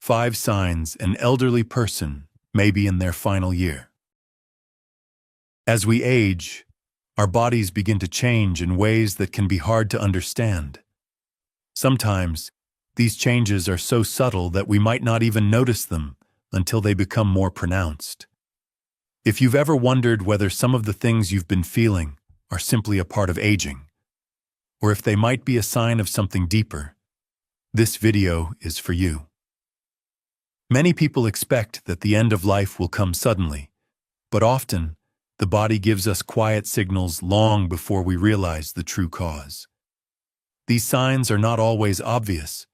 5 signs an elderly person may be in their final year. As we age, our bodies begin to change in ways that can be hard to understand. Sometimes, these changes are so subtle that we might not even notice them until they become more pronounced. If you've ever wondered whether some of the things you've been feeling are simply a part of aging, or if they might be a sign of something deeper, this video is for you. Many people expect that the end of life will come suddenly, but often, the body gives us quiet signals long before we realize the true cause. These signs are not always obvious,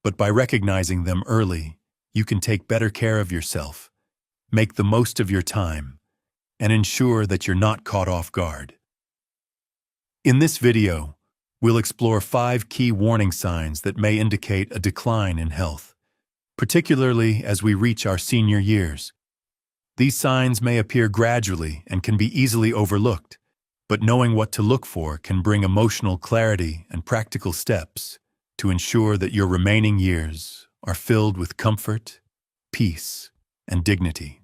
but by recognizing them early, you can take better care of yourself, make the most of your time, and ensure that you're not caught off guard. In this video, we'll explore 5 key warning signs that may indicate a decline in health, particularly as we reach our senior years. These signs may appear gradually and can be easily overlooked, but knowing what to look for can bring emotional clarity and practical steps to ensure that your remaining years are filled with comfort, peace, and dignity.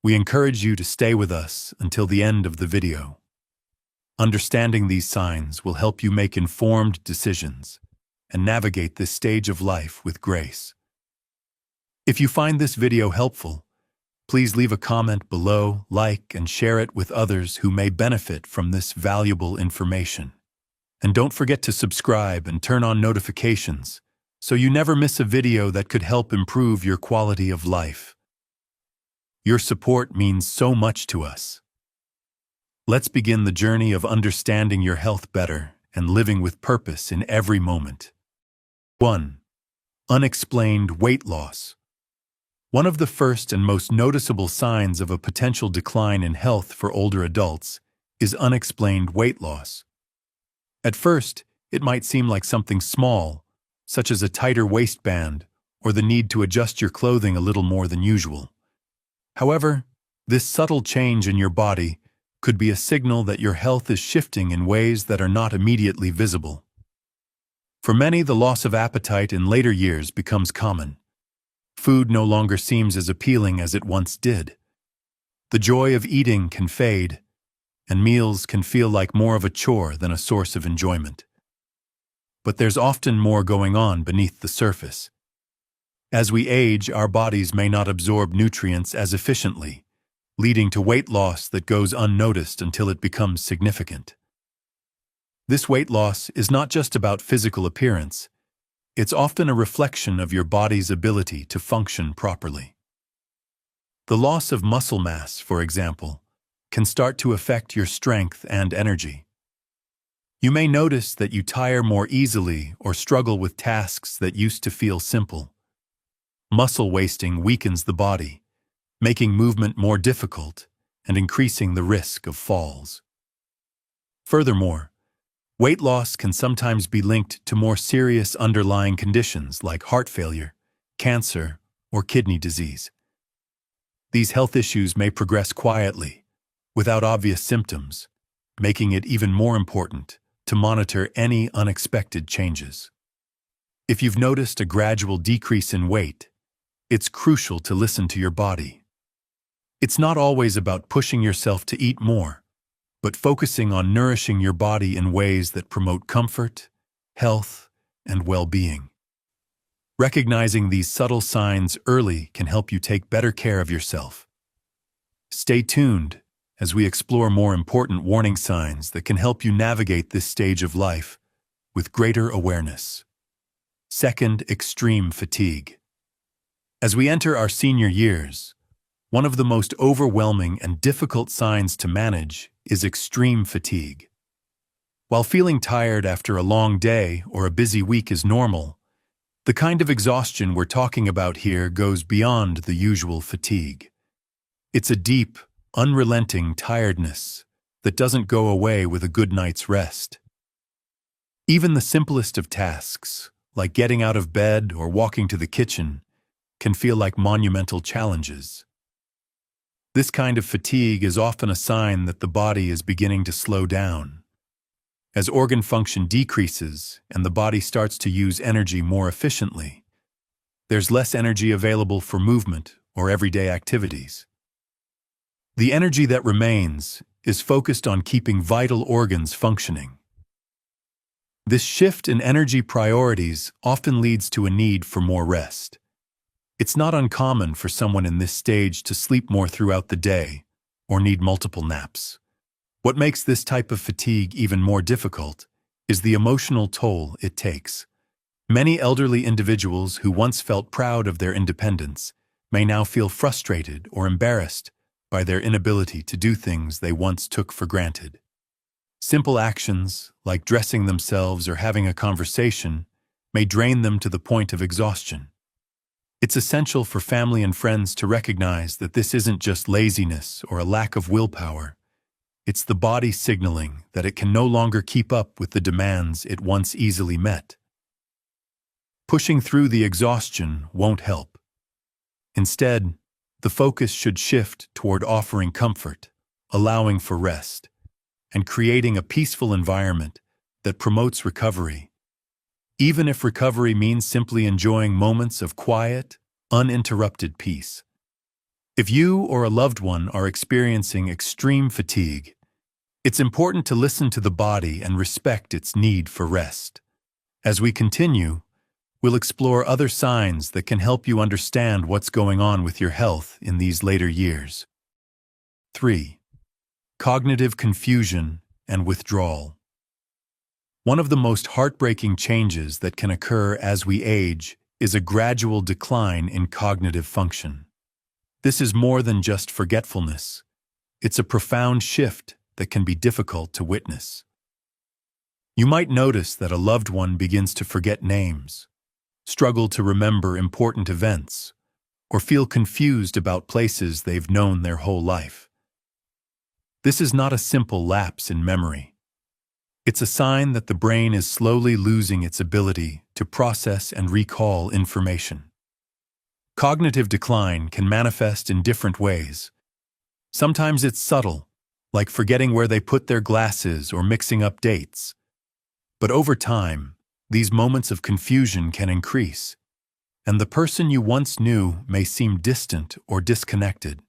We encourage you to stay with us until the end of the video. Understanding these signs will help you make informed decisions and navigate this stage of life with grace. If you find this video helpful, please leave a comment below, like, and share it with others who may benefit from this valuable information. And don't forget to subscribe and turn on notifications so you never miss a video that could help improve your quality of life. Your support means so much to us. Let's begin the journey of understanding your health better and living with purpose in every moment. 1. Unexplained weight loss. One of the first and most noticeable signs of a potential decline in health for older adults is unexplained weight loss. At first, it might seem like something small, such as a tighter waistband or the need to adjust your clothing a little more than usual. However, this subtle change in your body could be a signal that your health is shifting in ways that are not immediately visible. For many, the loss of appetite in later years becomes common. Food no longer seems as appealing as it once did. The joy of eating can fade, and meals can feel like more of a chore than a source of enjoyment. But there's often more going on beneath the surface. As we age, our bodies may not absorb nutrients as efficiently, leading to weight loss that goes unnoticed until it becomes significant. This weight loss is not just about physical appearance. It's often a reflection of your body's ability to function properly. The loss of muscle mass, for example, can start to affect your strength and energy. You may notice that you tire more easily or struggle with tasks that used to feel simple. Muscle wasting weakens the body, making movement more difficult and increasing the risk of falls. Furthermore, weight loss can sometimes be linked to more serious underlying conditions like heart failure, cancer, or kidney disease. These health issues may progress quietly, without obvious symptoms, making it even more important to monitor any unexpected changes. If you've noticed a gradual decrease in weight, it's crucial to listen to your body. It's not always about pushing yourself to eat more, but focusing on nourishing your body in ways that promote comfort, health, and well-being. Recognizing these subtle signs early can help you take better care of yourself. Stay tuned as we explore more important warning signs that can help you navigate this stage of life with greater awareness. 2. Extreme fatigue. As we enter our senior years, one of the most overwhelming and difficult signs to manage is extreme fatigue. While feeling tired after a long day or a busy week is normal, the kind of exhaustion we're talking about here goes beyond the usual fatigue. It's a deep, unrelenting tiredness that doesn't go away with a good night's rest. Even the simplest of tasks, like getting out of bed or walking to the kitchen, can feel like monumental challenges. This kind of fatigue is often a sign that the body is beginning to slow down. As organ function decreases and the body starts to use energy more efficiently, there's less energy available for movement or everyday activities. The energy that remains is focused on keeping vital organs functioning. This shift in energy priorities often leads to a need for more rest. It's not uncommon for someone in this stage to sleep more throughout the day or need multiple naps. What makes this type of fatigue even more difficult is the emotional toll it takes. Many elderly individuals who once felt proud of their independence may now feel frustrated or embarrassed by their inability to do things they once took for granted. Simple actions, like dressing themselves or having a conversation, may drain them to the point of exhaustion. It's essential for family and friends to recognize that this isn't just laziness or a lack of willpower. It's the body signaling that it can no longer keep up with the demands it once easily met. Pushing through the exhaustion won't help. Instead, the focus should shift toward offering comfort, allowing for rest, and creating a peaceful environment that promotes recovery. Even if recovery means simply enjoying moments of quiet, uninterrupted peace. If you or a loved one are experiencing extreme fatigue, it's important to listen to the body and respect its need for rest. As we continue, we'll explore other signs that can help you understand what's going on with your health in these later years. 3. Cognitive confusion and withdrawal. One of the most heartbreaking changes that can occur as we age is a gradual decline in cognitive function. This is more than just forgetfulness. It's a profound shift that can be difficult to witness. You might notice that a loved one begins to forget names, struggle to remember important events, or feel confused about places they've known their whole life. This is not a simple lapse in memory. It's a sign that the brain is slowly losing its ability to process and recall information. Cognitive decline can manifest in different ways. Sometimes it's subtle, like forgetting where they put their glasses or mixing up dates. But over time, these moments of confusion can increase, and the person you once knew may seem distant or disconnected.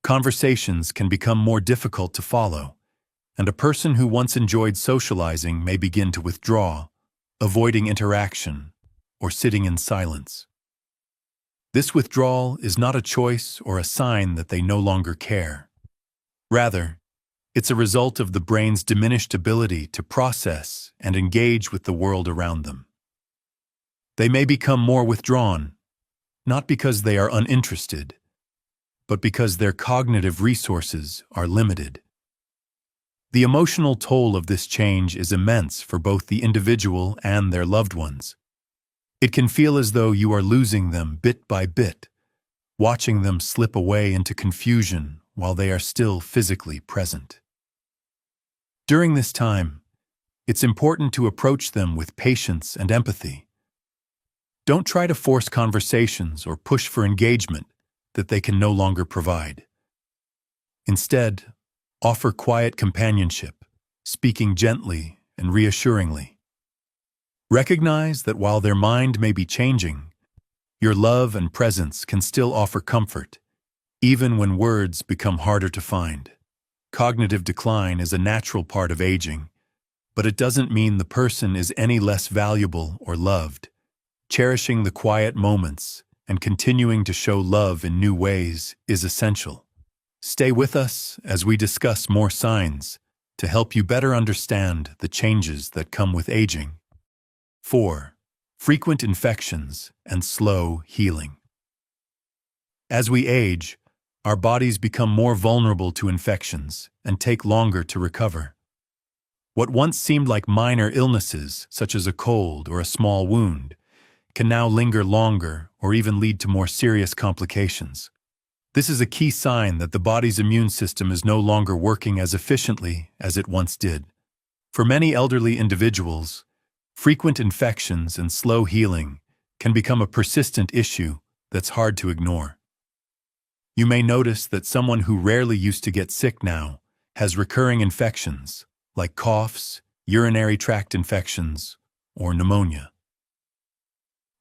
Conversations can become more difficult to follow, and a person who once enjoyed socializing may begin to withdraw, avoiding interaction, or sitting in silence. This withdrawal is not a choice or a sign that they no longer care. Rather, it's a result of the brain's diminished ability to process and engage with the world around them. They may become more withdrawn, not because they are uninterested, but because their cognitive resources are limited. The emotional toll of this change is immense for both the individual and their loved ones. It can feel as though you are losing them bit by bit, watching them slip away into confusion while they are still physically present. During this time, it's important to approach them with patience and empathy. Don't try to force conversations or push for engagement that they can no longer provide. Instead, offer quiet companionship, speaking gently and reassuringly. Recognize that while their mind may be changing, your love and presence can still offer comfort, even when words become harder to find. Cognitive decline is a natural part of aging, but it doesn't mean the person is any less valuable or loved. Cherishing the quiet moments and continuing to show love in new ways is essential. Stay with us as we discuss more signs to help you better understand the changes that come with aging. 4. Frequent infections and slow healing. As we age, our bodies become more vulnerable to infections and take longer to recover. What once seemed like minor illnesses, such as a cold or a small wound, can now linger longer or even lead to more serious complications. This is a key sign that the body's immune system is no longer working as efficiently as it once did. For many elderly individuals, frequent infections and slow healing can become a persistent issue that's hard to ignore. You may notice that someone who rarely used to get sick now has recurring infections, like coughs, urinary tract infections, or pneumonia.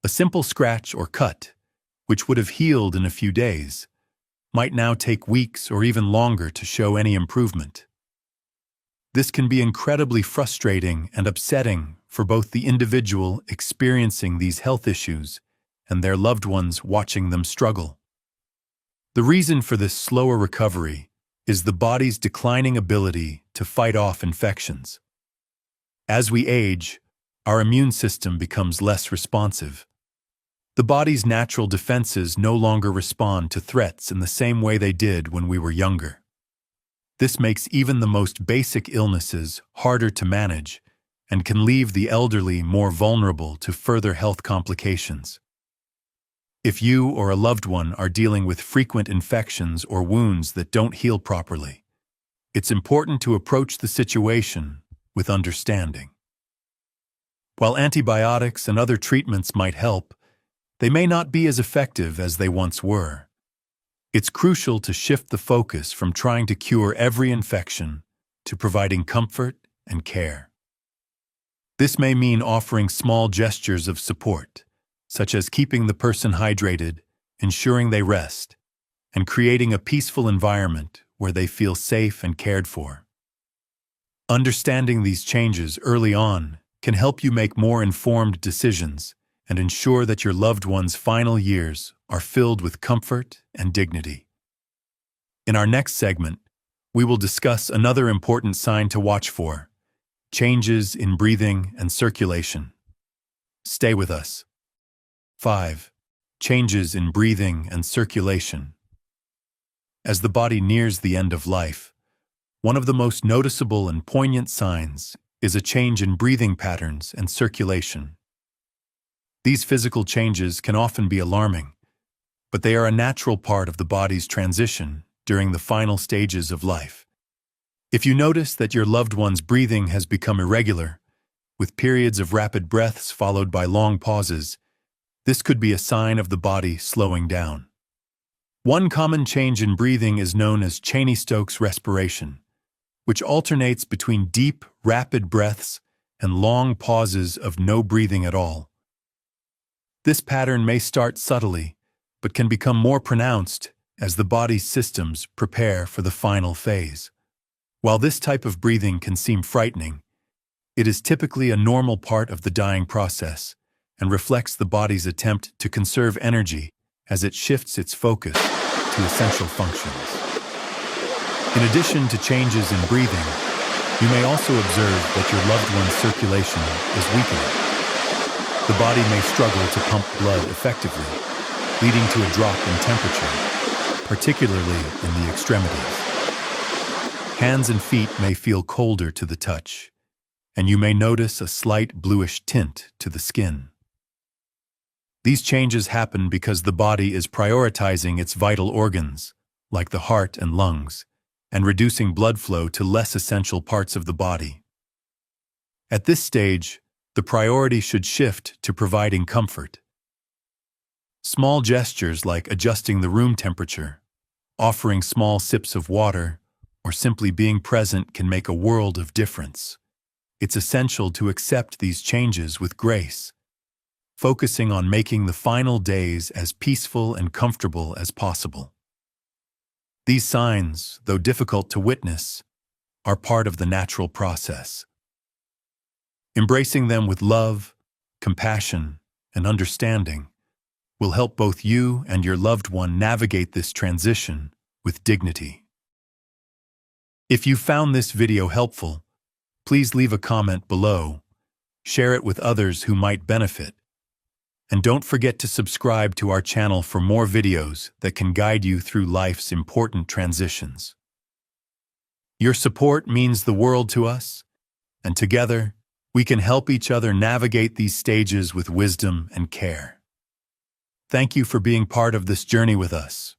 A simple scratch or cut, which would have healed in a few days, might now take weeks or even longer to show any improvement. This can be incredibly frustrating and upsetting for both the individual experiencing these health issues and their loved ones watching them struggle. The reason for this slower recovery is the body's declining ability to fight off infections. As we age, our immune system becomes less responsive. The body's natural defenses no longer respond to threats in the same way they did when we were younger. This makes even the most basic illnesses harder to manage and can leave the elderly more vulnerable to further health complications. If you or a loved one are dealing with frequent infections or wounds that don't heal properly, it's important to approach the situation with understanding. While antibiotics and other treatments might help, they may not be as effective as they once were. It's crucial to shift the focus from trying to cure every infection to providing comfort and care. This may mean offering small gestures of support, such as keeping the person hydrated, ensuring they rest, and creating a peaceful environment where they feel safe and cared for. Understanding these changes early on can help you make more informed decisions and ensure that your loved one's final years are filled with comfort and dignity. In our next segment, we will discuss another important sign to watch for: changes in breathing and circulation. Stay with us. 5. Changes in breathing and circulation. As the body nears the end of life, one of the most noticeable and poignant signs is a change in breathing patterns and circulation. These physical changes can often be alarming, but they are a natural part of the body's transition during the final stages of life. If you notice that your loved one's breathing has become irregular, with periods of rapid breaths followed by long pauses, this could be a sign of the body slowing down. One common change in breathing is known as Cheyne-Stokes respiration, which alternates between deep, rapid breaths and long pauses of no breathing at all. This pattern may start subtly, but can become more pronounced as the body's systems prepare for the final phase. While this type of breathing can seem frightening, it is typically a normal part of the dying process and reflects the body's attempt to conserve energy as it shifts its focus to essential functions. In addition to changes in breathing, you may also observe that your loved one's circulation is weakening. The body may struggle to pump blood effectively, leading to a drop in temperature, particularly in the extremities. Hands and feet may feel colder to the touch, and you may notice a slight bluish tint to the skin. These changes happen because the body is prioritizing its vital organs, like the heart and lungs, and reducing blood flow to less essential parts of the body. At this stage, the priority should shift to providing comfort. Small gestures like adjusting the room temperature, offering small sips of water, or simply being present can make a world of difference. It's essential to accept these changes with grace, focusing on making the final days as peaceful and comfortable as possible. These signs, though difficult to witness, are part of the natural process. Embracing them with love, compassion, and understanding will help both you and your loved one navigate this transition with dignity. If you found this video helpful, please leave a comment below, share it with others who might benefit, and don't forget to subscribe to our channel for more videos that can guide you through life's important transitions. Your support means the world to us, and together, we can help each other navigate these stages with wisdom and care. Thank you for being part of this journey with us.